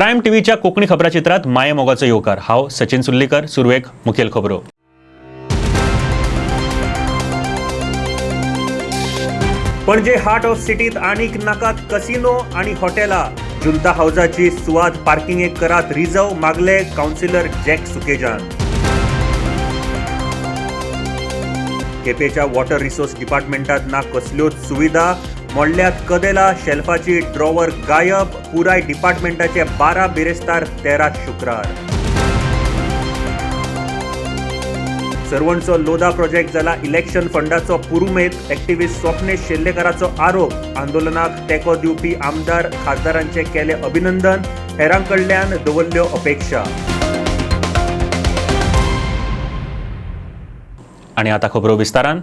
Prime टीव्हीच्या कोकणी खबराचित्रात माये मोगाचो येवकार हांव सचिन सुल्लीकर. सुरवेक मुखेल खबरो. पणजे हार्ट ऑफ सिटीत आनीक नाकात कसिनो आणि हॉटेलां. जुंता हाऊसाची सुवात पार्किंगेक करात रिझर्व मागले काउन्सिलर जॅक सुकेजान. केपेच्या वॉटर रिसोर्स डिपार्टमेंटात ना कसल्योच सुविधा. मोडल्यात कदेला शेल्फाची ड्रॉवर गायब. पुराय डिपार्टमेंटाचे 12 बिरेस्तार 13 शुक्रार. सर्वणचो लोधा प्रोजेक्ट जाला इलेक्शन फंडाचो पुरुमेत. एक्टिव्हिस्ट स्वप्नेश शेल्लेकराचो आरोप. आंदोलनाक तेंको दिवपी आमदार खासदारांचे केले अभिनंदन. हेरांकडल्यान दवरल्यो अपेक्षा. आणि आता खबरो विस्तारान.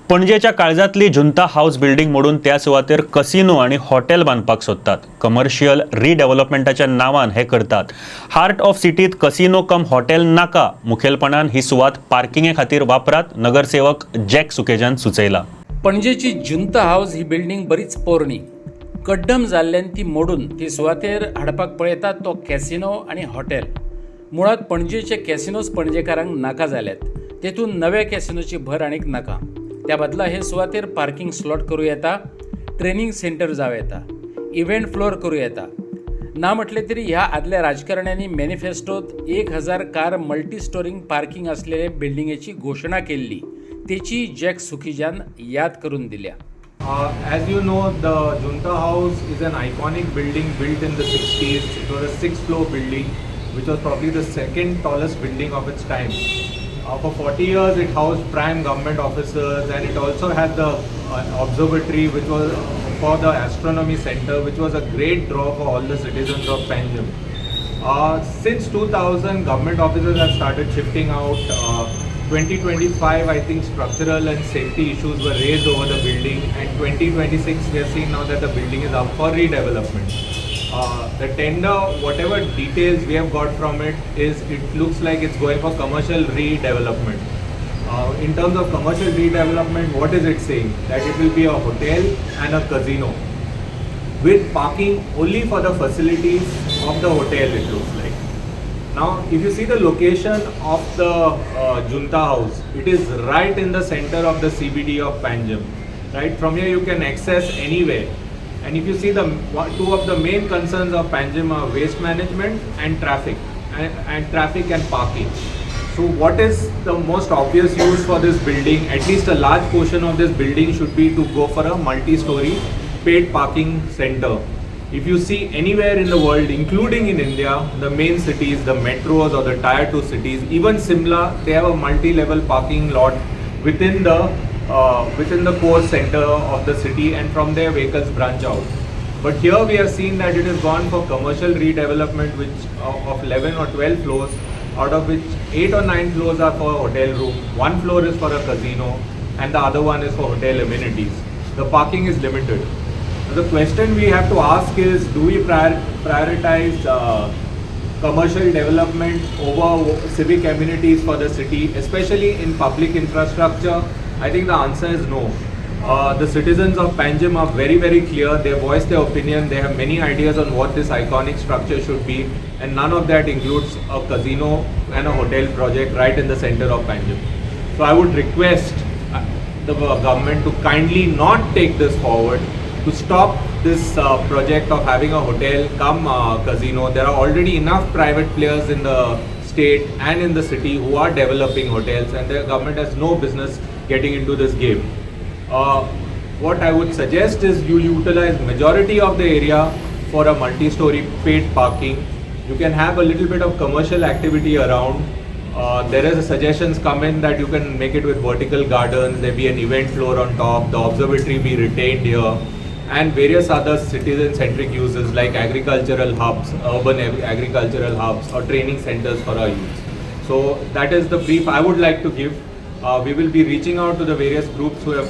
पणजेच्या काळजातली जुंता हाऊस बिल्डिंग मोडून त्या सुवातेर कसिनो आणि हॉटेल बांदपाक सोदतात. कमर्शियल रिडेव्हलपमेंटाच्या नावान हे करतात. हार्ट ऑफ सिटीत कसिनो कम हॉटेल नाका. मुखेलपणान ही सुवात पार्किंगे खातीर वापरात. नगरसेवक जॅक सुकेजान सुचयला. पणजेची जुंता हाऊस ही बिल्डिंग बरीच पोरणी. कड्डम जाल्ल्यान ती मोडून ती सुवातेर हाडपाक पळयतात तो कॅसिनो आणि हॉटेल. मुळात पणजेचे कॅसिनोज पणजेकारांक नाका जाल्यात. तेतून नव्या कॅसिनोची भर आनीक नाका. त्या बदला हे सुवातेर पार्किंग स्लॉट करूं येता. ट्रेनिंग सेंटर जावं येता. इव्हेंट फ्लोर करूं येता. ना म्हटले तरी ह्या आदल्या राजकारण्यांनी मॅनिफेस्टोत 1000 कार मल्टी स्टोरिंग पार्किंग असलेले बिल्डिंगेची घोषणा केल्ली. तेची जॅक सुकेजान याद करून दिल्या. As you know, the Junta House is an iconic building built in the 60s. It was a 6-floor building, which was probably the second tallest building of its time. For 40 years, it housed prime government officers, and it also had the observatory, which was for the astronomy center, which was a great draw for all the citizens of Panjim. Since 2000, government officers have started shifting out. 2025, I think structural and safety issues were raised over the building, and 2026, we are seeing now that the building is up for redevelopment. The tender, whatever details we have got from it, it looks like it's going for commercial redevelopment. In terms of commercial redevelopment, what is it saying? That it will be a hotel and a casino with parking only for the facilities of the hotel, it looks like. Now, if you see the location of the Junta House, it is right in the center of the CBD of Panjim. Right from here, you can access anywhere. And if you see two of the main concerns of Panjim are waste management and traffic, and traffic and parking. So what is the most obvious use for this building? At least a large portion of this building should be to go for a multi-story paid parking center. If you see anywhere in the world, including in India, the main cities, the metros or the tier 2 cities, even Simla, they have a multi-level parking lot within the core center of the city, and from there vehicles branch out. But here we have seen that it has gone for commercial redevelopment, which of 11 or 12 floors, out of which 8 or 9 floors are for hotel room, 1 floor is for a casino, and the other one is for hotel amenities. The parking is limited. The question we have to ask is, do we prioritize commercial development over civic amenities for the city, especially in public infrastructure? I think the answer is no. The citizens of Panjim are very, very clear. They voice their opinion. They have many ideas on what this iconic structure should be, and none of that includes a casino and a hotel project right in the center of Panjim. So I would request the government to kindly not take this forward, to stop this project of having a hotel come casino. There are already enough private players in the state and in the city who are developing hotels, and the government has no business getting into this game. What I would suggest is you utilize majority of the area for a multi-story paid parking. You can have a little bit of commercial activity around. There is a suggestions come in that you can make it with vertical gardens. There be an event floor on top. The observatory be retained here, and various other citizen-centric uses like agricultural hubs, urban agricultural hubs, or training centers for our youth. So that is the brief I would like to give. We will be reaching out to the various groups who have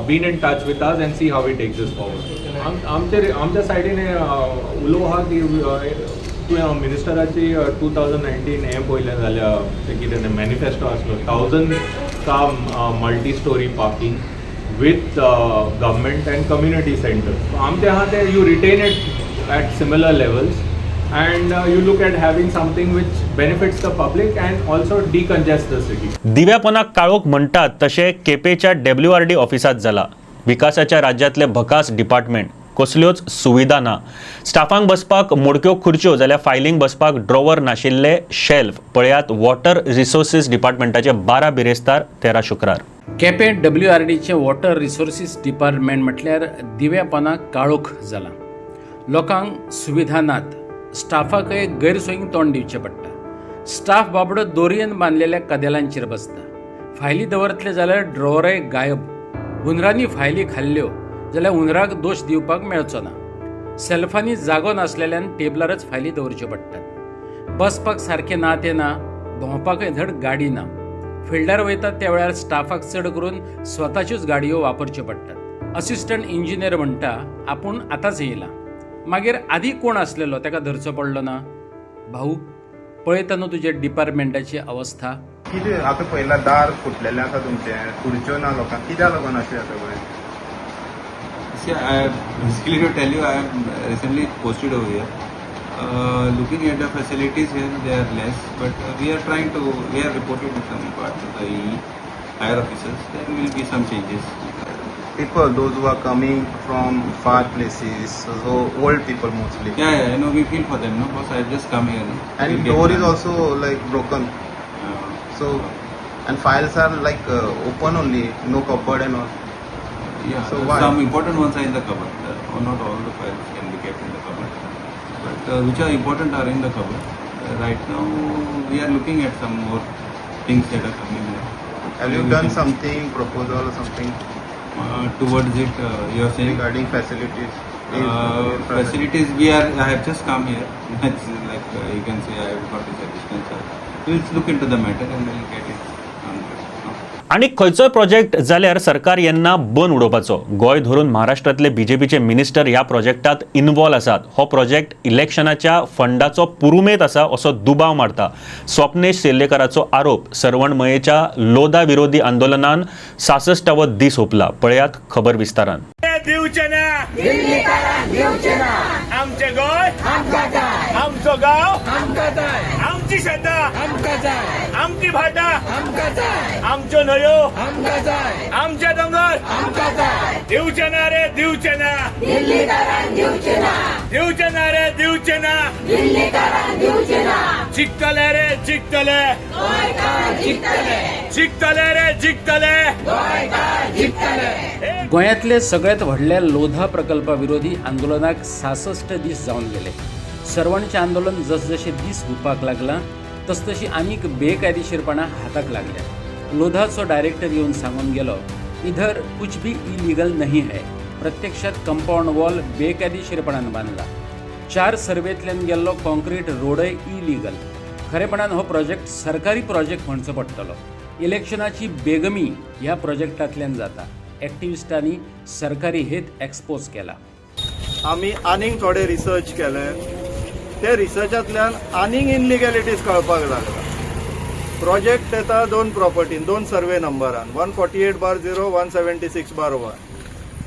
been in touch with us and see how we take this forward. आमच्या सायडीने उलो आहा की तुवें मिनिस्टराची 2019 हें पळयलें जाल्यार तें कितें मॅनिफेस्टो आसलो 1000 काम multi storey parking with government and community centers. So आमचे आहा ते you retain it at similar levels. and you look at having something which benefits the public and also decongests the city. दिव्यापनाक काळोख म्हणटात तशें केपेच्या WRD ऑफिसात जाला. विकासाच्या राज्यातले भकास डिपार्टमेंट, कसल्योच सुविधा ना. स्टाफांक बसपाक मोडक्यो खुर्च्यो जाल्यार फायलिंग बसपाक ड्रॉवर नाशिल्ले शेल्फ. पळयात वॉटर रिसोर्सीस डिपार्टमेंटाचे 12 बिरेस्तार 13 शुक्रार. केपें WRDचे वॉटर रिसोर्सीस डिपार्टमेंट म्हटल्यार दिव्यापनाक काळोख जाला. लोकांक सुविधा नात. स्टाफाकय गैरसोयींक तोंड दिवचें पडटा. स्टाफ बाबडो दोरयेन बांदलेल्या कदेलांचेर बसता. फायली दवरतले जाल्यार ड्रॉवरय गायब. हुंदरांनी फायली खाल्ल्यो जाल्यार हुंदराक दोश दिवपाक मेळचो ना. सेल्फांनी जागो नासलेल्यान टेबलारच फायली दवरच्यो पडटात. बसपाक सारकें ना तें ना, भोंवपाकय धड गाडी ना. फिल्डार वयतात त्या वेळार स्टाफाक चड करून स्वताच्योच गाडयो वापरच्यो पडटात. असिस्टंट इंजिनियर म्हणटा आपूण आतांच येयला. मागीर आदी कोण आसलेलो ताका धरचो पडलो ना. भाऊ, पळयता न्हू तुजे डिपार्टमेंटाची अवस्था. कितें आतां पयला दार फुटलेलें आसा तुमचें, खुर्च्यो ना लोकांक, कित्याक लागून अशें आसा Goa? See, basically to tell you, I am recently posted over here. Looking at the facilities here, they are less, but we are reported to some part of the higher officers. There will be some changes. People, those who are coming from far places, so old people mostly. Yeah, I know, we feel for them, no? Because I just come here, no? And We'll get door is them. also like broken. So, and files are like open only, no cupboard and all. Yeah, so why? some important ones are in the cupboard. Not all the files can be kept in the cupboard, but which are important are in the cupboard. Right now, we are looking at some more things that are coming here. Have you done something, proposal or something Towards it, you are saying regarding facilities? facilities. I have just come here. It's like you can say I have got this assistance. We'll look into the matter and we'll get it answered. आणि खंयचोय project जाल्यार सरकार येन्ना बंद उडोवपाचो. गोंय धरून महाराष्ट्रातले बीजेपीचे minister ह्या प्रोजेक्टात involve आसात. हो प्रोजेक्ट इलेक्शनाच्या फंडाचो पुरुमेत आसा असो दुबाव मारता. स्वप्नेश सेल्लेकराचो आरोप. सरवणमयेच्या लोधा विरोधी आंदोलनान 66वो दीस ओपला. पळयात खबर विस्तारान. आमचे गोय आमचो गाव आमची शेतां आमची भाटां आमच्यो न्हंयो आमचे दोंगर दिवचे ना रे दिवचे ना दिवचे ना रे दिवचे ना जिखतले रे जिखतले जिखतले रे जिखतले. गोंयांतले सगळ्यात व्हडल्या लोधा प्रकल्पा विरोधी आंदोलनाक 66 दीस जावन गेले. सरवणचें आंदोलन जसजशे दीस हुपाक लागला तसतशी आनीक बेकायदेशीरपणां हाताक लागल्या. लोधाचो डायरेक्टर येवन सांगून गेलो, इधर कुछ भी इलिगल नहीं है. प्रत्यक्षात कंपाऊंड वॉल बेकायदेशीरपणान बांदला. 4 सर्वेंतल्यान गेल्लो कॉन्क्रीट रोडय इलिगल. खरेपणान हो प्रोजेक्ट सरकारी प्रोजेक्ट म्हणचो पडटलो. इलेक्शनाची बेगमी ह्या प्रोजेक्टांतल्यान जाता. एक्टिविस्टांनी सरकारी हेत एक्सपोज केला. आमी आनीक थोडे रिसर्च केले. ते रिसर्चांतल्यान आनीक इनलिगॅलिटीज कळपाक लागला. प्रोजेक्ट येता 2 प्रॉपर्टीन, 2 सर्वे नंबरान, 148/0, 176/1.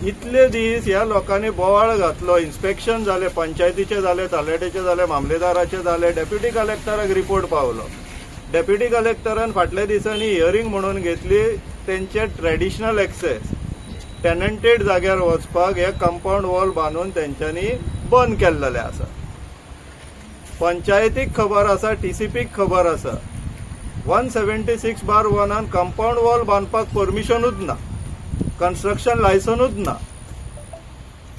इतले दीस ह्या लोकांनी बोवाळ घातलो. इन्स्पेक्शन जाले, पंचायतीचे जाले, तालगडेचे जाले, मामलेदाराचे जाले, डेप्युटी कलेक्टराक रिपोर्ट पावलो. डेप्युटी कलेक्टरान फाटल्या दिसांनी हियरिंग म्हणून घेतली. तेंचे ट्रेडिशनल एक्सेस टेनंटेड जाग्यार वचपाक हे कंपाऊंड वॉल बांदून तेंच्यांनी बंद केल्लेले आसा. पंचायतीक खबर आसा, TCPक खबर आसा. 176/1 कंपाऊंड वॉल बांदपाक परमिशनूच ना, कन्स्ट्रक्शन लायसनूच ना.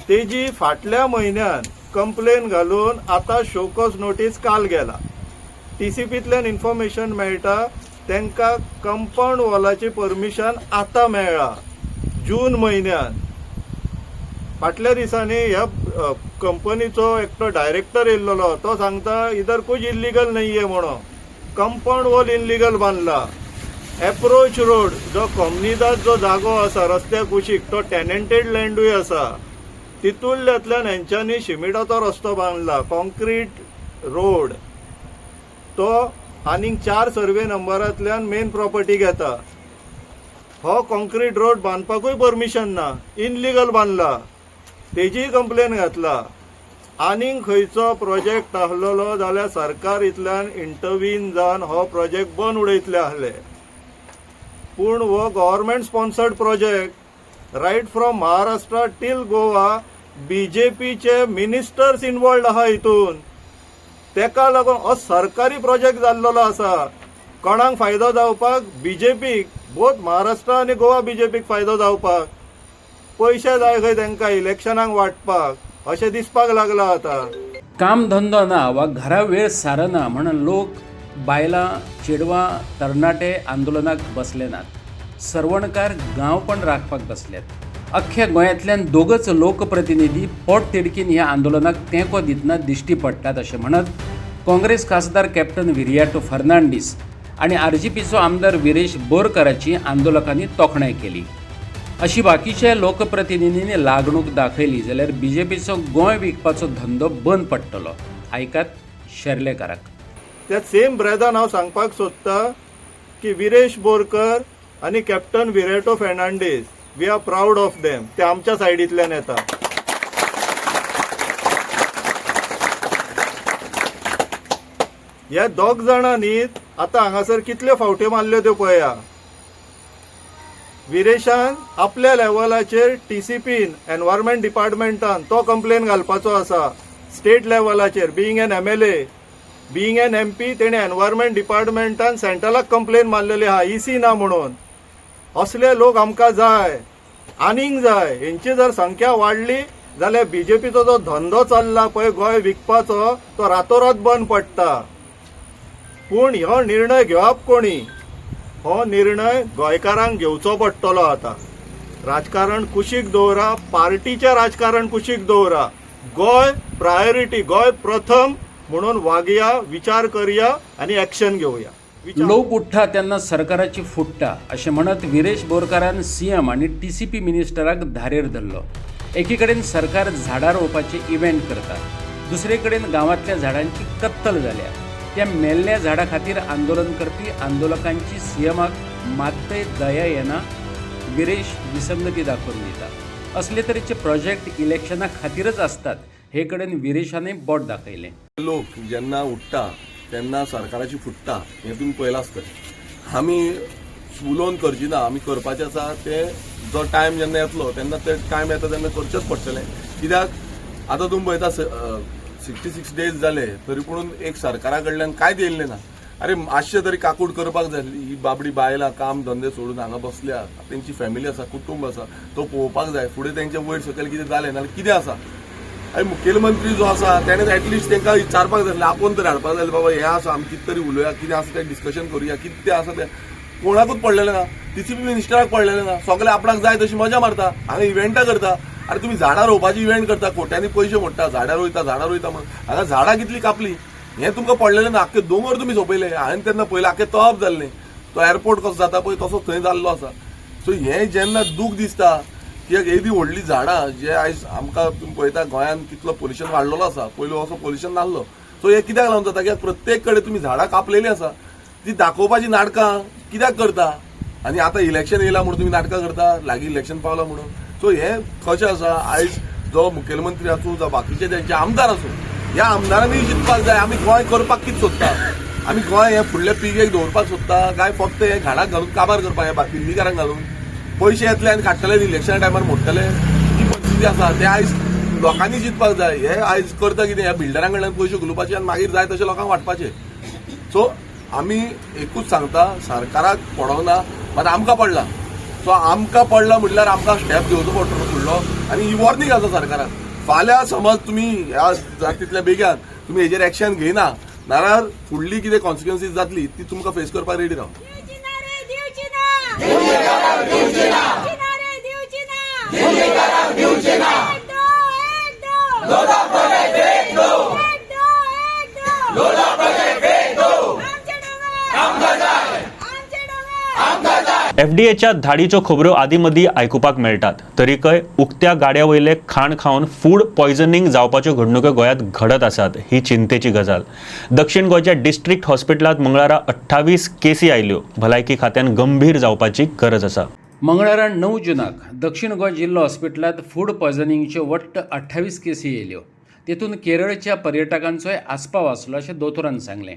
तेजी फाटल्या म्हयन्यान कंप्लेन घालून आतां शोकॉज नोटीस काल गेला. TCPंतल्यान इन्फॉर्मेशन मेळटा तांकां कंपाऊंड वॉलाची परमिशन आतां मेळ्ळा, जून म्हयन्यान. फाटल्या दिसांनी ह्या कंपनीचो एकटो डायरेक्टर येयल्लो, तो सांगता इधर कुछ इल्लीगल नाहीये म्हणून. कंपाऊंड वॉल इल्लीगल बांदला. एप्रोच रोड जो कोमनिदाद जो जागो आसा रस्त्या कुशीक, तो टेनंटेड लँडूय आसा. तितूंतल्यातल्यान हेंच्यांनी शिमिटाचो रस्तो बांदला, कॉन्क्रीट रोड. तो आनीक 4 सर्वे नंबरांतल्यान मेन प्रॉपर्टी घेता. हो कॉन्क्रीट रोड बांदपाकूय परमिशन ना, इनलिगल बांदला. तेजीय कंप्लेन घातला. आनीक खंयचो प्रोजेक्ट आसलेलो जाल्यार सरकार इतल्यान इंटरवीन जावन हो प्रोजेक्ट बंद उडयतले आसले. पूण हो government sponsored project right from Maharashtra till Goa बीजेपीचे मिनिस्टर्स इन्वॉल्ड आहा हितून. तेका लागून हो सरकारी प्रोजेक्ट जाल्लो आसा. कोणाक फायदो जावपाक बीजेपीक, बोथ महाराष्ट्रा आनी गोवा बीजेपीक फायदो जावपाक. पयशे जाय खंय तांकां इलेक्शनाक वाटपाक अशें दिसपाक लागला आतां. काम धंदो ना वा घरा वेळ सारना म्हणून लोक बायलां, चेडवां, तरणाटे आंदोलनाक बसले नात. सरवणकार गांव पण राखपाक बसल्यात. अख्ख्या गोंयांतल्यान दोगच लोकप्रतिनिधी पोट तिडकीन ह्या आंदोलनाक तेंको दितना दिश्टी पडटात अशें म्हणत काँग्रेस खासदार कॅप्टन विरियाटो फर्नांडीस आणि आरजीपीचो आमदार विरेश बोरकाराची आंदोलकांनी तोखणाय केली. अशी बाकीच्या लोकप्रतिनिधींनी लागणूक दाखयली जाल्यार बीजेपीचो गोंय विकपाचो धंदो बंद पडटलो. आयकात शेर्लेकाराक. त्या सेम ब्रेदान हांव सांगपाक सोदतां की विरेश बोरकर आनी captain Viriato Fernandes we are proud of them. ते आमच्या सायडींतल्यान येता. ह्या दोग जाणांनी आतां हांगासर कितल्यो फावट्यो मारल्यो त्यो पळया. विरेशान आपल्या लेवलाचेर टीसीपीन एनवायरमेंट डिपार्टमेंटान तो कंप्लेन घालपाचो आसा. स्टेट लेवलाचेर being an MLA, being an MP तेणे एनवायरमेंट डिपार्टमेंटान सेंट्रलाक कंप्लेन मारलेली आहा EC ना म्हणून. असले लोक आमकां जाय, आनीक जाय. हेंची जर संख्या वाडली जाल्यार बीजेपीचो जो धंदो चल्ला पळय गोंय विकपाचो तो रातोरात बंद पडटा. पूण हो निर्णय घेवप कोणी? हो निर्णय गोंयकारांक घेवचो पडटलो आतां. राजकारण कुशीक दवरा, पार्टीचें राजकारण कुशीक दवरा. गोंय प्रायोरिटी, गोंय प्रथम म्हणून वागया, विचार करया आनी एक्शन घेवया. लोक उठ्ठा तेन्ना सरकाराची फुट्टा अशें म्हणत विरेश बोरकारान CM आनी TCP मिनिस्टराक धारेर धरलो. एके कडेन सरकार झाडां रोवपाचे इव्हेंट करता, दुसरे कडेन गांवांतल्या झाडांची कत्तल जाल्या. त्या मेल्ल्या झाडां खातीर आंदोलन करपी आंदोलकांची CMाक मात्तय दया येना. विरेश विसंगती दाखोवन दिता. असले तरेचे प्रोजेक्ट इलेक्शना खातीरच असतात हे कडेन विरेशानय बोट दाखयलें. लोक जेन्ना उठटा तेन्ना सरकाराची फुट्टा हें तुमी पळयलां आसतलें. आमी उलोवन करची ना, आमी करपाचें आसा ते जो टायम जेन्ना येतलो तेन्ना ते टायम येता तेन्ना करचेंच पडटलें. कित्याक आतां तुमी पळयता 66 डेज जाले तरी पूण एक सरकारा कडल्यान कांयच येयल्लें ना. अरे मातशें तरी काकूट करपाक जाय. ही बाबडी बायलां काम धंदे सोडून हांगा बसल्या, तेंची फॅमिली आसा, कुटुंब आसा, तो पळोवपाक जाय. फुडें तेंचें वयर सकयल कितें जालें नाल्यार कितें आसा. आनी मुखेलमंत्री जो आसा तेणें एटलिस्ट तांकां विचारपाक जाय, आपोवन तरी हाडपाक जाय बाबा हें आसा, आमी कितें तरी उलोवया, कितें आसा तें डिस्कशन करुया. कितें तें आसा तें कोणाकूच पडलेलें ना. TCP मिनिस्टराक पडलेलें ना. सगळे आपणाक जाय तशी मजा मारता, हांगा इव्हेंटां करता. अरे तुमी झाडां रोवपाची इव्हेंट करता, कोट्यांनी पयशे मोडटा, झाडां रोयता म्हणून. हांगा झाडां कितली कापली हें तुमकां पडलेलें ना. आख्खे दोंगर तुमी सोंपयले. हांवें तेन्ना पयलें आख्खें तोप जाल्लें. तो एअरपोर्ट कसो जाता पळय तसो थंय जाल्लो आसा. सो हें जेन्ना दूख दिसता कित्याक एदी व्हडली झाडां जे आयज आमकां तुमी पळयता गोंयांत कितलो पोल्युशन वाडलेलो आसा. पयलो असो पोल्युशन नासलो. सो हें कित्याक लागून जाता कित्याक प्रत्येक कडेन तुमी झाडां कापलेलीं आसा. ती दाखोवपाची नाटकां कित्याक करता. आनी आतां इलेक्शन येयला म्हणून तुमी नाटकां करता, लागीं इलेक्शन पावला म्हणून. सो हें कशें आसा, आयज जो मुखेलमंत्री आसूं जावं बाकीचे तेंचे आमदार आसूं, ह्या आमदारांनी चिंतपाक जाय आमी गोंय करपाक कितें सोदता. आमी गोंय हें फुडल्या पिळगेक दवरपाक सोदता काय फक्त हें घाणाक घालून काबार करपाक हें दिल्लीकारांक घालून पयशे येतले आनी काडटले इलेक्शना टायमार मोडटले. ही परिस्थिती आसा. ते आयज लोकांनी चिंतपाक जाय. हे आयज करता कितें, ह्या बिल्डरां कडल्यान पयशे घुलोवपाचे आनी मागीर जाय तशें लोकांक वाटपाचे. सो आमी एकूच सांगता, सरकाराक पडोना मात आमकां पडला. सो आमकां पडला म्हटल्यार आमकां स्टेप घेवचो पडटलो फुडलो. आनी ही वॉर्निंग आसा सरकाराक. फाल्यां समज तुमी ह्या तितल्या बेग्यान तुमी हेजेर एक्शन घेयना नाल्यार फुडली कितें कॉन्सिक्वन्सीस जातली ती तुमकां फेस करपाक रेडी राव. FDAच्या धाडीच्यो खबरो आदीं आयकुपाक मेळटात. तरीकय उक्त्या गाड्या वयले खाण खावन फूड पॉयझनिंग जावपाच्यो घडणुको गोंयांत घडत आसात ही चिंतेची गजाल. दक्षिण गोंयच्या डिस्ट्रिक्ट हॉस्पिटलांत मंगळारा 28 केसी आयल्यो. भलायकी खात्यान गंभीर जावपाची गरज आसा. मंगळारा 9 जुनाक दक्षिण गोंय जिल्लो हॉस्पिटलांत फूड पॉयझनिंगच्यो वट्ट 28 केसी येयल्यो. तेतून केरळच्या पर्यटकांचोय आस्पाव आसलो अशें दोतोरान सांगलें.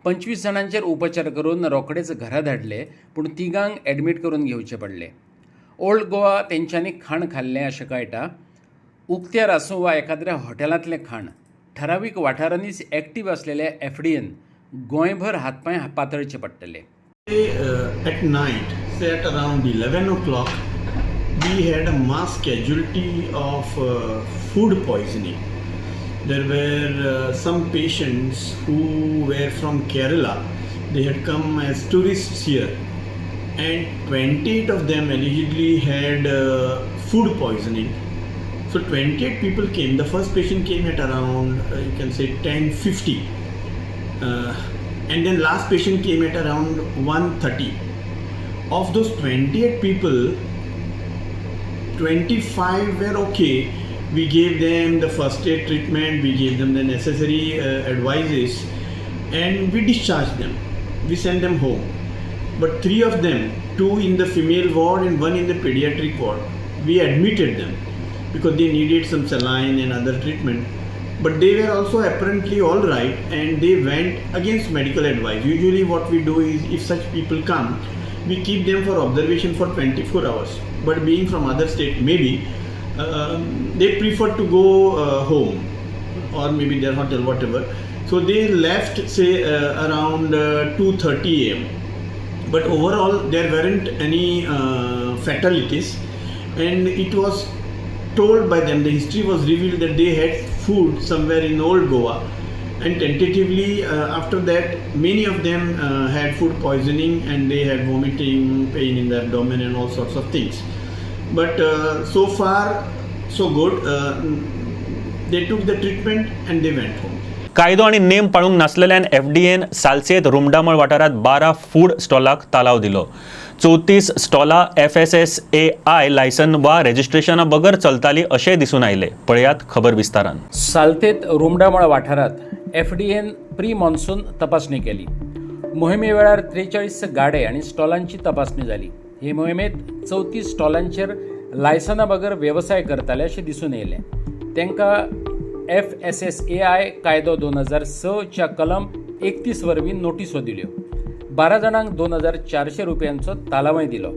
25 जाणांचेर उपचार करून रोखडेच घरा धाडले, पूण तिगांक एडमीट करून घेवचे पडले. ओल्ड गोवा तेंच्यांनी खाण खाल्लें अशें कळटा. उक्त्यार आसूं वा एखाद्या हॉटेलांतलें खाण ठरावीक वाठारांनीच एक्टीव असलेल्या एफडीएन गोंयभर हातपांय पातळचे पडटले. At night, say at around 11 o'clock, we had a mass casualty of food poisoning. There were some patients who were from Kerala. They had come as tourists here, and 28 of them allegedly had food poisoning. So 28 people came. The first patient came at around you can say 10:50. And then last patient came at around 1:30. Of those 28 people, 25 were okay. We gave them the first aid treatment, we gave them the necessary advices, and we discharged them. We sent them home. But 3 of them, 2 in the female ward and 1 in the pediatric ward, we admitted them because they needed some saline and other treatment. But they were also apparently all right, and they went against medical advice. Usually what we do is, if such people come, we keep them for observation for 24 hours. But being from other state, maybe they prefer to go home or maybe their hotel, whatever. So they left, say around 2:30 a.m. But overall there weren't any fatalities, and it was told by them, the history was revealed that they had food somewhere in old Goa, and tentatively after that many of them had food poisoning, and they had vomiting, pain in the abdomen and all sorts of things. But so far so good. They took the treatment and they went home. कायदो आणि name पाळूंक नासलेल्यान FDN Salcete Rumdamol वाठारात 12 food स्टॉलाक तालाव दिलो. 34 स्टॉलां FSSAI licence वा रेजिस्ट्रेशना बगर चलताली अशें दिसून आयले. पळयात खबर विस्तारान. सालतेत रुमडामळ वाठारात एफडीएन प्री मॉन्सून तपासणी केली. मोहिमे वेळार 43 गाडे आणि स्टॉलांची तपासणी जाली. हे मोहिमेत 34 स्टॉलांचेर लायसना बगर व्यवसाय करताले अशें दिसून येयलें. तांकां FSSAI कायदो 2006 च्या कलम 31 वरवीं नोटिसो दिल्यो. 12 जाणांक 2400 रुपयांचो तालावय दिलो.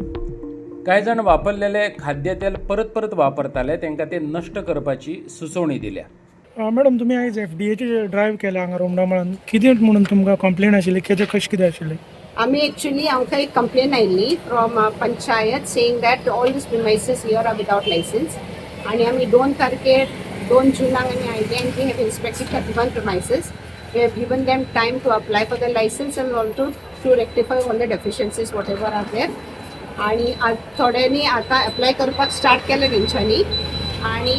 कांय जाण वापरलेले खाद्य तेल परत परत वापरताले, तांकां ते नश्ट करपाची सुचोवणी दिल्या. मॅडम, तुमी आयज FDAची ड्रायव्ह केला हांगा रुमडामळान. कितें म्हणून तुमकां कंप्लेन आशिल्ली, कशें कितें आशिल्लें? आमी एक्चुअली आमकां एक कंप्लेन आयिल्ली from panchayat saying that all these premises here are without licence, आनी आमी 2 तारखेर 2 जुनाक आमी आयिल्ले, and we have inspected 31 premises. We have given them time to apply for the license and also to rectify all the deficiencies whatever are there. आणि थोड्यांनी आता apply करपाक start केलें तेंच्यांनी, आणि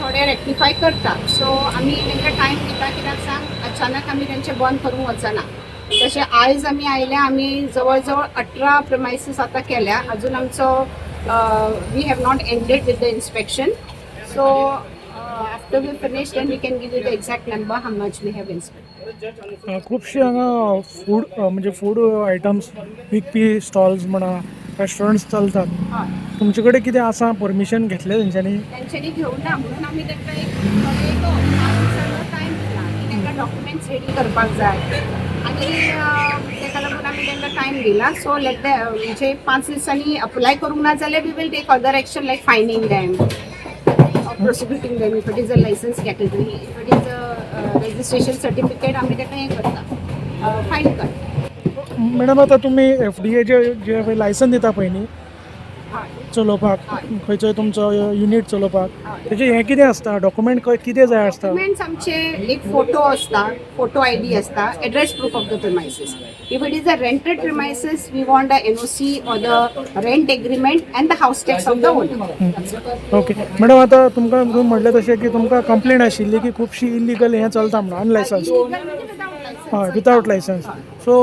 थोडे रेक्टिफाय करतात. सो आमी तांकां टायम दिता, कित्याक सांग अचानक आमी तेंचे बंद करूंक वचना. तशें आयज आमी आयले, आमी जवळ जवळ 18 premises आतां केल्या. अजून आमचो we have not ended with the inspection. So after we finish, then we can give you the exact number how much we have inspected. खुबशे हांगा फूड म्हणजे फूड आयटम्स विकपी स्टॉल्स म्हणा, रेस्टॉरंट्स चलतात. तुमचे कडेन कितें आसा, परमिशन घेतलें तेंच्यांनी? तेंच्यांनी घेवंक ना म्हणून आमी तांकां एक टायम दिला की तांकां डॉक्युमेंट्स रेडी करपाक जाय, आनी ताका लागून आमी तांकां टायम दिला. सो लेट म्हणजे 5 दिसांनी अप्लाय करूंक ना जाल्यार we will take other action like fining them, prosecuting them if it is a license category. If it is a registration certificate, आम्ही ताका हें करता, फायन करता. मॅडम, आता तुमी FDA जे लायसन दिता पळय न्ही चलोवपाक, खंयचोय तुमचो युनिट चलोवपाक, तेजें हें कितें आसता, डॉक्युमेंट कितें जाय आसता? डॉक्युमेंट्स आमचे एक फोटो आसता, फोटो ID आसता, address proof of the premises. If it is a rented premises, we want the NOC or the rent agreement and the house tax of the owner. Okay madam, आता तुमकां म्हणलें तशें की तुमकां complain आशिल्ली की खुबशी इलिगल हें चलता म्हणून, अनलायसन्स. हय, विदाउट लायसन्स. सो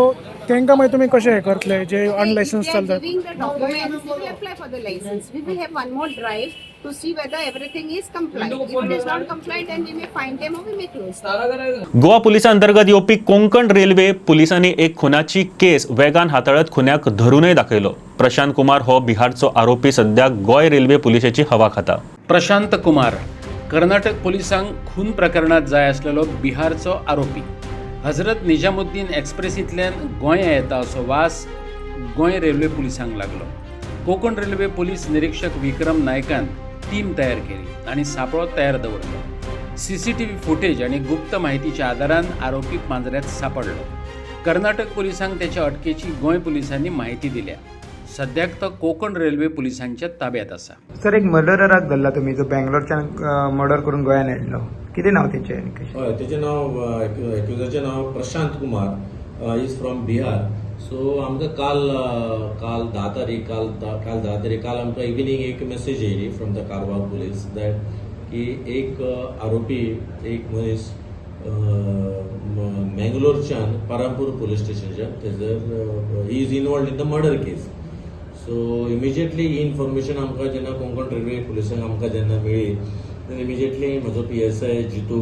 तांकां मागीर तुमी कशें हें करतले जे अनलायसन्स चलतात? Giving the documents, we will apply for the license. We will have one more drive to see whether everything is compliant. If it is not compliant, then we may fine them or we may close them. Goa पुलिसा अंतर्गत येवपी Konkan railway पुलिसांनी एक खुनाची केस वेगान हाताळत खुन्याक धरूनय दाखयलो. प्रशांत कुमार हो बिहारचो आरोपी सध्या गोंय रेल्वे पुलिसाची हवा खाता. प्रशांत कुमार कर्नाटक पोलिसांक खून प्रकरणात जाय आसलेलो बिहारचो आरोपी हजरत निजामुद्दीन एक्सप्रेसींतल्यान गोंया येता असो वास गोंय रेल्वे पुलिसांक लागलो. कोकण रेल्वे पुलीस निरीक्षक विक्रम नायकान टीम तयार केली आणि सापळो तयार दवरलो. CCTV फुटेज आणि गुप्त माहितीच्या आदारान आरोपीक मांजऱ्यात सापडलो. कर्नाटक पोलिसांक त्याच्या अटकेची गोंय पोलिसांनी माहिती दिल्या. सद्याक तो कोकण रेल्वे पुलिसांच्या ताब्यात आसा. सर, एक मर्डराक धरला तुम्ही, जो बेंगलोरच्यान मर्डर करून गोंयान हाडलो. कितें नांव तेचें? हय, तेचें नांव एक्युजाचें नांव Prashant Kumar. Is from Bihar. So आमकां काल 10 तारीख काल आमकां इव्हिनिंग एक मेसेज येयली from the Karwar police that की एक आरोपी, एक मनीस मँगलोरच्यान पारांपूर पुलीस स्टेशनच्यान थंयसर he is involved in the murder case. So immediately he information आमकां जेन्ना कोंकण रेल्वे पुलिसांक आमकां जेन्ना मेळ्ळी तेन्ना इमिजिएटली म्हजो PSI जितू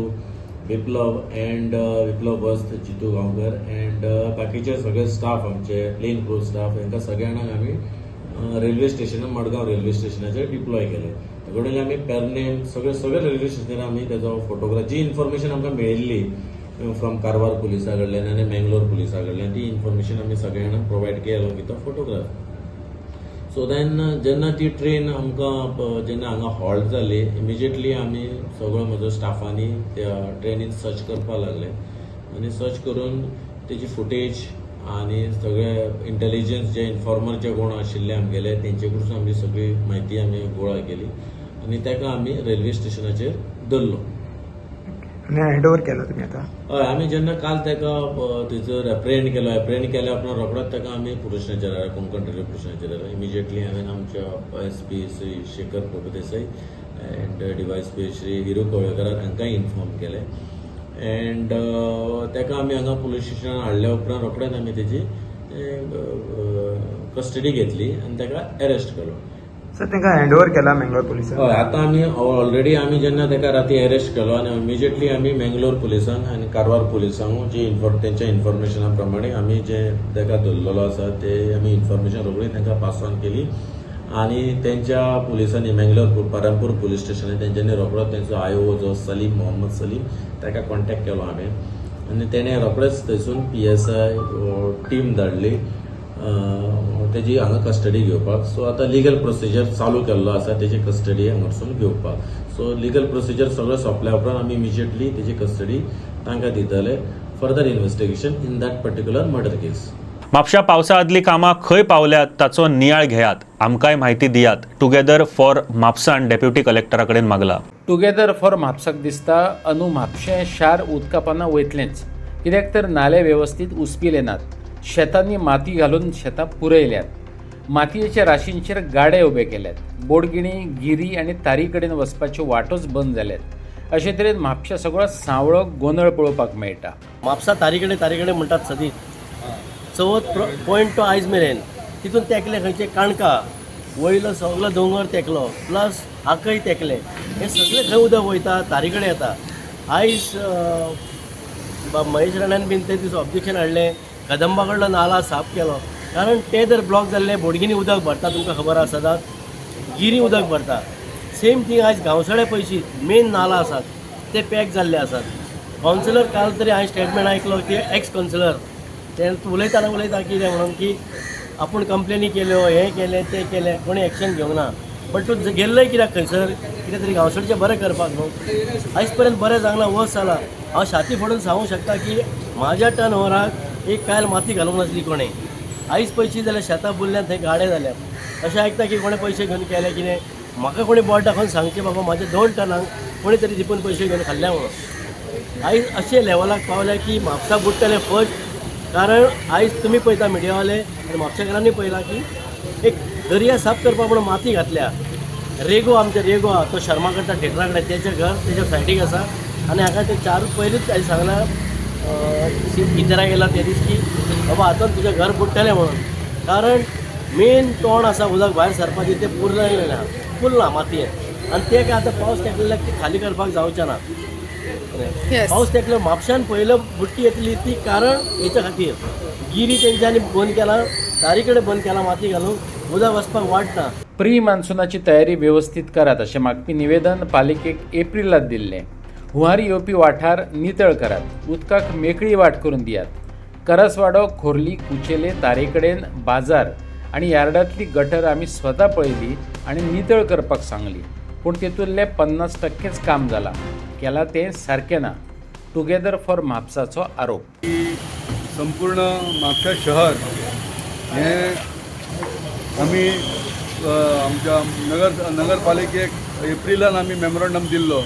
विप्लव वस्त जितू गांवकर अँड बाकीचे सगळे स्टाफ, आमचे प्लेन क्रू स्टाफ, हांकां सगळ्यांक आमी रेल्वे स्टेशन मडगांव रेल्वे स्टेशनाचेर डिप्लॉय केले. अकॉर्डिंगली आमी पेरनेम सगळे रेल्वे स्टेशनार आमी तेजो फोटोग्राफ, जी इन्फॉर्मेशन आमकां मेळिल्ली फ्रॉम कारवार पुलिसा कडल्यान आनी मँगलोर पुलिसा कडल्यान, ती इन्फॉर्मेशन आमी सगळ्यांक प्रोवायड केलो with a photograph. So then जेन्ना ती ट्रेन आमकां जेन्ना हांगा हॉल्ट जाली, इमिजिएटली आमी सगळो म्हजो स्टाफांनी त्या ट्रेनीन सर्च करपाक लागले आनी सर्च करून तेजी फुटेज आनी सगळे इंटेलिजन्स जे इन्फॉर्मर जे कोण आशिल्ले आमगेले तेंचे कडसून आमी सगळी म्हायती आमी गोळा केली आनी ताका आमी रेल्वे स्टेशनाचेर धरलो आनी हँड ओवर केलो तुमी आतां? हय, आमी जेन्ना काल ताका थंयसर एप्रेंड केल्या उपरांत रोखडोच ताका आमी पुलीस स्टेशनाचेर हाडलो, कोंकण रेल्वे पुलीस स्टेशनाचेर. इमिजिएटली हांवें आमच्या SP Shri Shekhar Prabhudesai and DYSP Shri Hiru कवळेकराक हांकांय इन्फॉर्म केलें अँड ताका आमी हांगा पुलीस स्टेशनान हाडल्या उपरांत रोखडेच आमी तेजी कस्टडी घेतली आनी ताका अरेस्ट केलो. सर, तांकां हँड ओवर केला मँगलोर पुलिसांक? हय, आतां आमी ऑलरेडी आमी जेन्ना ताका राती अरेस्ट केलो आनी इमिजिएटली आमी मँगलोर पुलिसांक आनी कारवार पुलिसांक जी तेंच्या इन्फॉर्मेशना प्रमाणे आमी जे ताका धरलेलो आसा ते आमी इन्फॉर्मेशन रोखडी तांकां पास ऑन केली आनी तेंच्या पुलिसांनी मँगलोर पारांपूर पुलीस स्टेशनार तेंच्यांनी रोखडोच तेंचो IO जो सलीम मोहम्मद सलीम ताका कॉन्टॅक्ट केलो हांवें आनी तेणें रोखडेच थंयसून PSI टीम धाडली तेजी हांगा कस्टडी घेवपाक. सो आतां लिगल प्रोसिजर चालू केल्लो आसा तेजी कस्टडी हांगासून घेवपाक. सो लिगल प्रोसिजर सगळें सोंपल्या उपरांत आमी इमिजिएटली तेजी कस्टडी तांकां दितले further investigation in that particular murder case. म्हापशा पावसा आदली कामां खंय पावल्यात ताचो नियाळ घेयात, आमकांय म्हायती दियात. टुगेदर फॉर म्हापसान डेप्युटी कलेक्टरा कडेन मागला. टुगेदर फॉर म्हापसाक दिसता अंदू म्हापशें शार उदका पानां वयतलेंच, कित्याक तर नाले वेवस्थीत उसपिले नात. शेतांनी माती घालून शेतां पुरयल्यात. मातयेच्या राशींचेर गाडे उबे केल्यात. बोडगिणी, गिरी आनी तारी कडेन वचपाच्यो वाटोच बंद जाल्यात. अशे तरेन म्हापशा सगळो सावळो गोंदळ पळोवपाक मेळटा. म्हापसा तारी कडेन म्हणटात सदीत चवथ पॉयंट टू आयज मेरेन तितून तेंकले खंयचे काणका वयलो सगळो दोंगर तेंकलो प्लस आकय तेंकले. हे सगळे खंय उदक वयता, तारी कडेन येता. आयज महेश राणान बीन ते दीस ऑब्जेक्शन हाडलें, कदंबा कडलो नाला साफ केलो, कारण ते जर ब्लॉक जाल्ले बोडगिनी उदक भरता, तुमकां खबर आसा, गिरी उदक भरता. सेम थिंग आयज गांवसडे पयशीं मेन नाला आसात ते पॅक जाल्ले आसात. कावन्सिलर काल तरी हांवें स्टेटमेंट आयकलो की एक्स कावन्सिलर ते उलयता कितें म्हणून की आपूण कंप्लेनी केल्यो, हें केलें तें केलें, कोणी एक्शन घेवंक ना. बट तूं गेल्लोय कित्याक खंयसर, कितें तरी गांवसडचें बरें करपाक न्हू. आयज पर्यंत बरें जावंक ना, वर्स जाला. हांव छाती फोडून सांगूंक शकता की म्हाज्या टर्न ओवराक एक कायल माती घालूंक नासली कोणें. आयज पयशी जाल्यार शेतां बुरल्यान थंय गाडे जाल्यात. अशें आयकता की कोणें पयशे घेवन केले कितें. म्हाका कोणी बोट दाखोवन सांगचें बाबा म्हाज्या 2 टर्नाक कोणी तरी दिपून पयशे घेवन खाल्ल्या म्हणून. आयज अशे लेवलाक पावल्या की म्हापसा बुडटले फर्स्ट. कारण आयज तुमी पळयता मिडियावाले आनी म्हापशेकारांनी पळयलां की एक दर्या साफ करपा म्हणून माती घातल्या. रेगो आहा तो शर्मा करता थिएटरा कडेन, तेजें घर तेज्या सायडीक आसा आनी हाका ते 4 पयलींच आयज सांगलां इतरा गेला त्या दीस की बाबा हातून तुजें घर बुडटलें म्हणून. कारण मेन तोंड आसा उदक भायर सरपाचें तें पुरलेलें ना, फुल्ला मातयेन. आनी तें काय आतां पावस तेकलेल्याक ती खाली करपाक जावचें ना. पावस तेकलो म्हापशान पयलो बुट्टी येतली ती कारण हेच्या खातीर गिरी तेंच्यांनी बंद केला, तारी कडेन बंद केला माती घालून. उदक वचपाक वाटना. प्री मान्सूनाची तयारी व्यवस्थित करात अशें मागपी निवेदन पालिकेक एप्रिलात दिल्लें. हुंवारी येवपी वाठार नितळ करात, उदकाक मेकळी वाट करून दियात. करसवाडो, खोर्ली, कुचेले, तारेकडेन, बाजार आनी यार्डांतली गटर आमी स्वता पळयली आनी नितळ करपाक सांगली. पूण तेतूंतले 50%च काम जालां. केलां तें सारकें ना. टुगेदर फॉर म्हापसाचो आरोप. संपूर्ण म्हापसा शहर हे आमी आमच्या नगरपालिकेक एप्रिलान आमी मेमोरंडम दिल्लो,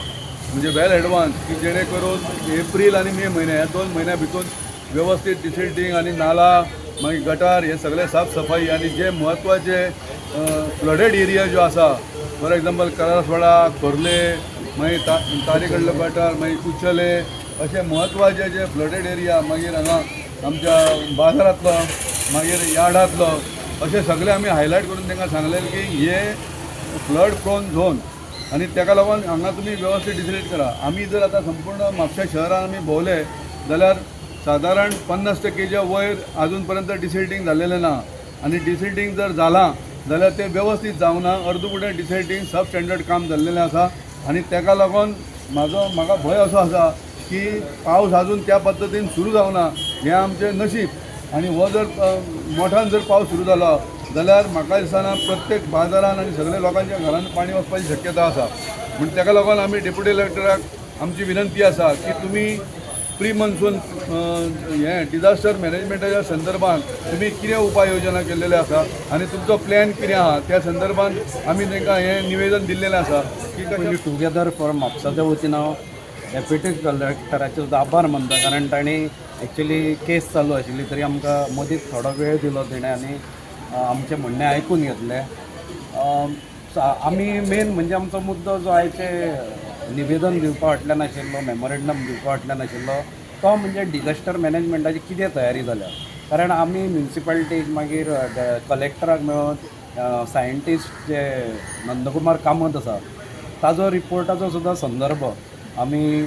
म्हणजे वेल एडवान्स, की जेणे करून एप्रील आनी मे म्हयने ह्या 2 म्हयन्या भितर व्यवस्थित डिसिल्टिंग आनी नाला मागीर गटार हे सगळे साफ सफाई आनी जे म्हत्वाचे फ्लडेड एरिया ज्यो आसा, फॉर एग्जाम्पल करसवाडा, खोर्ले, मागीर तारेकडलो गटार, मागीर कुचले, अशे म्हत्वाचे जे फ्लडेड एरिया, मागीर हांगा आमच्या बाजारांतलो, मागीर यार्डांतलो, अशे सगळे आमी हायलायट करून तांकां सांगलें की हे फ्लड प्रोन झोन आनी ताका लागून हांगा तुमी वेवस्थीत डिसिल्ट करा. आमी जर आतां संपूर्ण म्हापसा शहरान आमी भोंवले जाल्यार सादारण 50%च्या वयर अजून पर्यंत डिसिल्टिंग जाल्लेलें ना. आनी डिसिल्टिंग जर जालां जाल्यार तें वेवस्थीत जावना. अर्दकुटें डिसिल्टिंग सब स्टँडर्ड काम जाल्लेलें आसा आनी ताका लागून म्हाका भंय असो आसा की पावस अजून त्या पद्दतीन सुरू जावना हें आमचें नशीब. आनी हो जर मोठान जर पावस सुरू जालो जाल्यार म्हाका दिसना प्रत्येक बाजारान आनी सगळ्या लोकांच्या घरान पाणी वचपाची शक्यता आसा. म्हण ताका लागून आमी डेप्युटी कलेक्टराक आमची विनंती आसा की तुमी प्री मन्सून हे डिजास्टर मॅनेजमेंटाच्या संदर्भात तुमी कितें उपाय योजना केल्लेले आसा आनी तुमचो प्लॅन कितें आहा त्या संदर्भात आमी तांकां हें निवेदन दिल्लेलें आसा की कशें टुगेदर फॉर म्हापसाच्या वतीन हांव डेप्युटी कलेक्टराचे सुद्दां आभार मानता, कारण तांणी एक्चुली केस चालू आशिल्ली तरी आमकां मदींच थोडो वेळ दिलो तेणें आनी आमचें म्हणणें आयकून घेतलें. आमी मेन म्हणजे आमचो मुद्दो जो आयचे निवेदन दिवपा फाटल्यान आशिल्लो, मेमोरेंडम दिवपा फाटल्यान आशिल्लो तो म्हणजे डिजास्टर मॅनेजमेंटाची कितें तयारी जाल्या. कारण आमी म्युनिसिपालिटीक मागीर कलेक्टराक मेळून सायंटिस्ट जे नंदकुमार कामत आसा ताजो रिपोर्टाचो सुद्दां संदर्भ आमी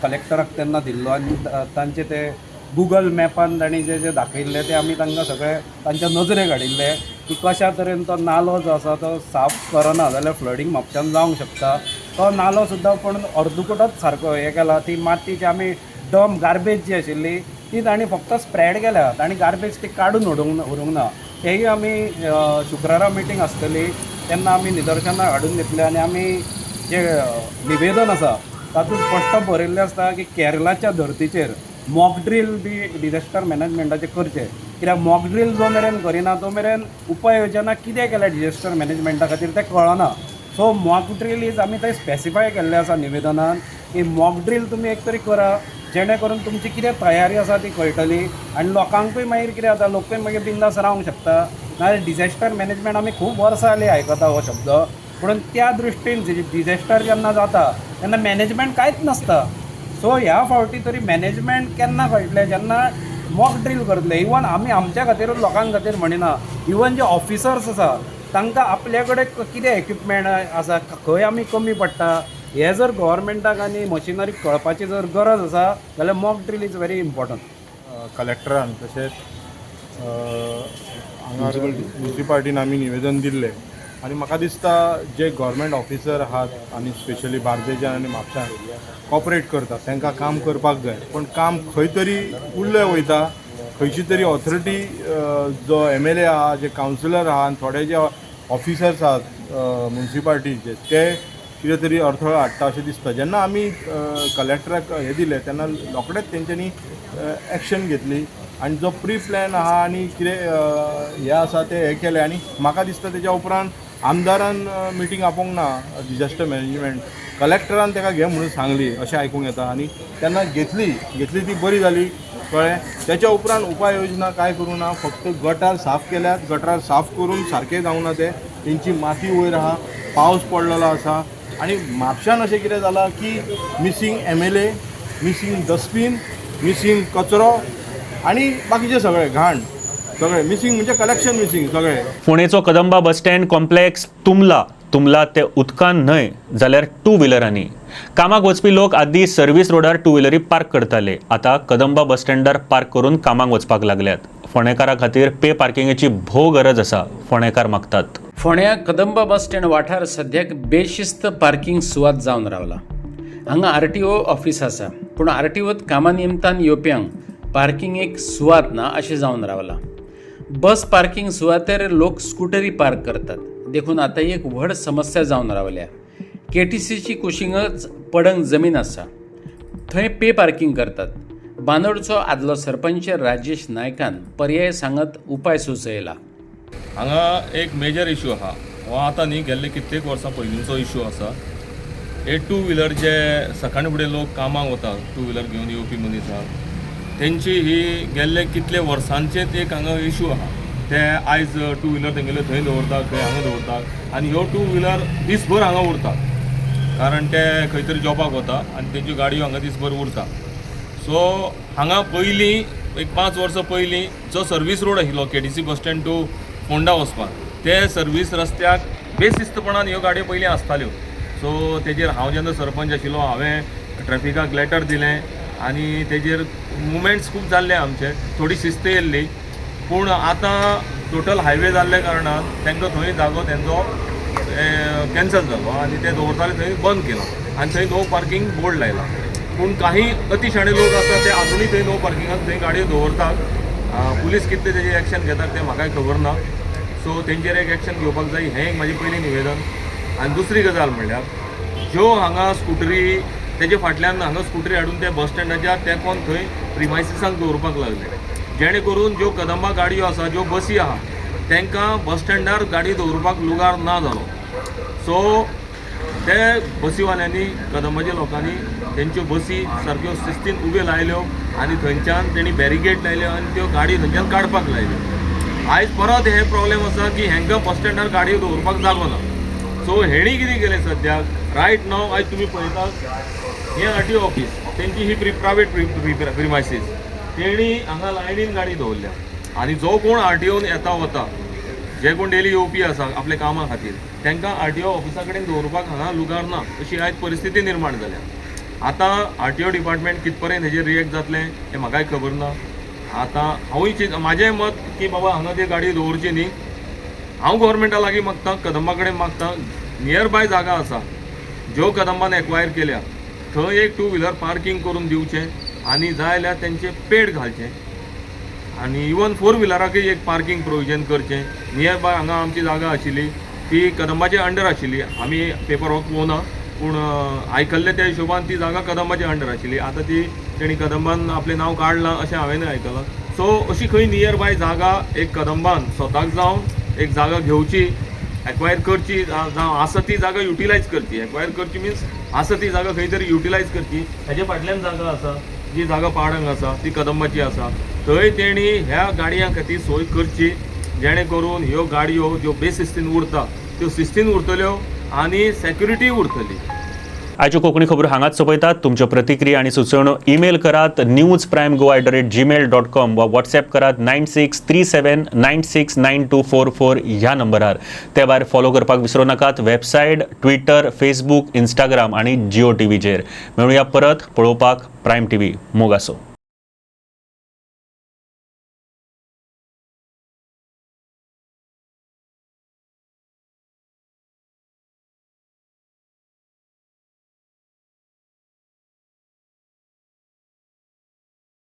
कलेक्टराक तेन्ना दिल्लो आनी तांचे ते गुगल मॅपान तांणी जे दाखयल्ले ते आमी तांकां सगळे तांच्या नजरेक हाडिल्ले की कशा तरेन तो नालो जो आसा तो साफ करना जाल्यार फ्लडींग म्हापशान जावंक शकता. तो नालो सुद्दां पण अर्दकुटच सारको हे केला. ती माती जी आमी गार्बेज जी आशिल्ली ती तांणी फक्त स्प्रेड केल्या, तांणी गार्बेज ती काडून उडोवंक ना. तेही आमी शुक्रारा मिटींग आसतली तेन्ना आमी निदर्शनाक हाडून घेतले आनी आमी जे निवेदन आसा तातूंत स्पश्ट बरयल्लें आसता की केरळाच्या धर्तीचेर मॉक ड्रील बी डिजास्टर मॅनेजमेंटाचे करचे. कित्याक मॉक ड्रील जो मेरेन करिना तो मेरेन उपाय योजना कितें केल्या डिजास्टर मॅनेजमेंटा खातीर तें कळना. सो मॉक ड्रील इज आमी थंय स्पेसिफाय केल्लें आसा निवेदनान की मॉक ड्रील तुमी एक तरी करा जेणे करून तुमची कितें तयारी आसा ती कळटली आनी लोकांकूय मागीर कितें जाता लोकूय मागीर बिंदास रावंक शकता. नाजाल्यार डिजास्टर मॅनेजमेंट आमी खूब वर्सां जालीं आयकता हो शब्द, पूण त्या दृश्टीन डिजास्टर जेन्ना जाता तेन्ना मॅनेजमेंट कांयच नासता. सो ह्या फावटी तरी मॅनेजमेंट केन्ना कळटलें जेन्ना मॉक ड्रील करतले. इवन आमी आमच्या खातीरूच लोकां खातीर म्हणिना, इवन जे ऑफिसर्स आसा तांकां आपल्या कडेन कितें इक्विपमेंट आसा, खंय आमी कमी पडटा हे जर गव्हर्मेंटाक आनी मशिनरी कळपाची जर गरज आसा जाल्यार mock drill is very important. कलेक्टरान तशेंच हांगा म्युनिसिपालिटीन आमी निवेदन दिल्लें आनी म्हाका दिसता जे गव्हर्मेंट ऑफिसर आहात आनी स्पेशली बार्देजान आनी म्हापशान कॉपरेट करतात तांकां काम करपाक जाय. पण काम खंय तरी उरलें वयता, खंयची तरी ऑथॉरिटी जो MLA आहा, जे कावन्सिलर आहा आनी थोडे जे ऑफिसर्स आहात म्युनिसिपालिटीचे ते कितें तरी अडथळो हाडटा अशें दिसता. जेन्ना आमी कलेक्टराक हे दिलें तेन्ना रोखडेंच तेंच्यांनी एक्शन घेतली आनी जो प्री प्लॅन आहा आनी कितें हे आसा ते हे केलें. आनी म्हाका दिसता तेच्या उपरांत आमदारान मिटींग आपोवंक ना डिजास्टर मॅनेजमेंट, कलेक्टरान ताका घे म्हणून सांगली अशें आयकूंक येता. आनी तेन्ना घेतली ती बरी जाली कळ्ळें. तेच्या उपरांत उपाय योजना कांय करूं ना, फक्त गटार साफ केल्यात. गटार साफ करून सारकें जावना ते, तेंची माती वयर आहा, पावस पडलेलो आसा. आनी म्हापशान अशें कितें जालां की missing MLA, missing dustbin, missing कचरो आनी बाकीचे सगळे घाण सगळे मिसींग, म्हणजे कलेक्शन मिसींग सगळे. पुणेचो कदंबा बस स्टँड कॉम्प्लेक्स तुंबला ते उदकान न्हय जाल्यार 2 व्हिलरांनी. कामाक वचपी लोक आदीं सर्व्हिस रोडार 2 व्हिलरी पार्क करताले, आतां कदंबा बस स्टँडार पार्क करून कामाक वचपाक लागल्यात. फोंडेकारा खातीर पे पार्किंगेची भोव गरज आसा, फोंडेकार मागतात. फोंड्या कदंबा बस स्टँड वाठार सद्याक बेशिस्त पार्किंग सुवात जावन रावला. हांगा RTO ऑफिस आसा, पूण RTOत कामा निमतान येवप्यांक पार्किंगेक सुवात ना अशें जावन रावला. बस पार्किंग सुवातेर लोक स्कूटरी पार्क करतात, देखून आतां एक व्हड समस्या जावन रावल्या. KTCची कुशिंगच पडंग जमीन आसा, थंय पे पार्किंग करतात. बांदोडचो आदलो सरपंच राजेश नायकान पर्याय सांगत उपाय सुचयला. हांगा एक मेजर इश्यू आहा, हो आतां न्ही गेल्ले कित्येक वर्सां पयलींचो इश्यू आसा. हे टू व्हिलर जे सकाळी फुडें लोक कामाक वता, टू व्हिलर घेवन येवपी मनीस आहा, तेंची ही गेल्ले कितले वर्सांचेच एक हांगा इश्यू आहा. ते आयज टू व्हिलर तेंगेले थंय दवरतात, खंय हांगा दवरतात आनी ह्यो टू व्हिलर दीसभर हांगा उरतात, कारण ते खंय तरी जॉबाक वता आनी तेंच्यो गाडयो हांगा दीसभर उरता. सो हांगा पयलीं एक 5 वर्सां पयलीं जो सर्वीस रोड आशिल्लो KTC bus stand to Ponda वचपाक, ते सर्वीस रस्त्याक बेशिस्तपणान ह्यो गाडयो पयलीं आसताल्यो. सो तेजेर हांव जेन्ना सरपंच आशिल्लो हांवें ट्रॅफिकाक लेटर दिलें आनी तेजेर मुवमेंट्स खूब जाल्ले आमचे, थोडी शिस्त येयल्ली. पूण आतां टोटल हायवे जाल्ल्या कारणान तांकां थंय जागो तेंचो कॅन्सल जालो आनी ते दवरताले थंय बंद केलो आनी थंय नो पार्किंग बोर्ड लायला. पूण काही अतिशाणे लोक आसा ते आजुनूय थंय नो पार्किंगाक थंय गाडयो दवरतात. पुलीस कितले तेजेर एक्शन घेतात तें म्हाकाय खबर ना. सो तेंचेर एक एक्शन घेवपाक जाय, हें एक म्हाजें पयलीं निवेदन. आनी दुसरी गजाल म्हणल्यार ज्यो हांगा स्कुटरी तेजे फाटल्यान हांगा स्कुटरी हाडून ते बस स्टँडाच्या तेंकोन थंय प्रिमायसिसांक दवरपाक लागले, जेणे करून ज्यो कदंबा गाडयो आसा, ज्यो बसी आहा, तांकां बस स्टँडार गाडी दवरपाक लुगार ना जालो. सो ते बसीवाल्यांनी, कदंबाच्या लोकांनी तेंच्यो बसी सारक्यो शिस्तीन उब्यो लायल्यो आनी थंयच्यान तेणी बॅरिकेड लायल्यो आनी त्यो गाडयो थंयच्यान काडपाक लायल्यो. आयज परत हे प्रॉब्लेम आसा की हेंकां बस स्टँडार गाडयो दवरपाक जागो ना. सो हेणी कितें केलें सद्याक रायट नाव, आयज तुमी पळयतात हें RTO ऑफिस, तेंची ही प्रायवेट प्रिमायसीस, तेणी हांगा लायनीन गाडी दवरल्या आनी जो कोण RTOन येता वता, जे कोण डेली येवपी आसा आपल्या कामा खातीर, तांकां RTO ऑफिसा कडेन दवरपाक हांगा लुगार ना अशी आयज परिस्थिती निर्माण जाल्या. आतां RTO डिपार्टमेंट कित पर्यंत हेजेर रिएक्ट जातलें हें म्हाकाय खबर ना. आतां हांवूय म्हाजें मत की बाबा हांगा ती गाडी दवरची न्ही. हांव गव्हर्मेंटा लागीं मागतां, कदंबा कडेन मागतां, नियर बाय जागा आसा ज्यो कदंबान एक्वायर केल्या, थंय एक टू व्हिलर पार्किंग करून दिवचें आनी जाय जाल्यार तेंचें पेड घालचें आनी इवन 4 व्हिलराकय एक पार्किंग प्रोविजन करचें. नियर बाय हांगा आमची जागा आशिल्ली ती कदंबाचे अंडर आशिल्ली, आमी पेपर वर्क पळोवना, पूण आयकल्ले त्या हिशोबान ती जागा कदंबाचे अंडर आशिल्ली. आतां ती तेणी कदंबान आपलें नांव काडलां अशें हांवेंय आयकलां. सो अशी खंय नियर बाय जागा एक कदंबान स्वताक जावन एक जागा घेवची, एक्वायर करची, जावं आसा ती जागा युटिलायज करची. एक्वायर करची मिन्स आसा ती जागा खंय तरी युटिलायज करची. हेजे फाटल्यान जागा आसा, जी जागा पाडांग आसा ती कदंबाची आसा, थंय तेणी ह्या गाडयां खातीर सोय करची, जेणे करून ह्यो गाडयो ज्यो बेशिस्तीन उरता त्यो शिस्तीन उरतल्यो आनी सेक्युरिटी उरतली. आयच्यो कोंकणी खबरो हांगाच सोंपयतात. तुमच्यो प्रतिक्रिया आनी सुचोवण्यो ईमेल करात newsprimegoa@gmail.com वा WhatsApp करात 9637969244 ह्या नंबरार. ते भायर फॉलो करपाक विसरूं नाकात वेबसायट, ट्विटर, फेसबूक, इंस्टाग्राम आनी जिओ टीव्हीचेर. मेळुया परत पळोवपाक प्रायम TV. मोग आसो.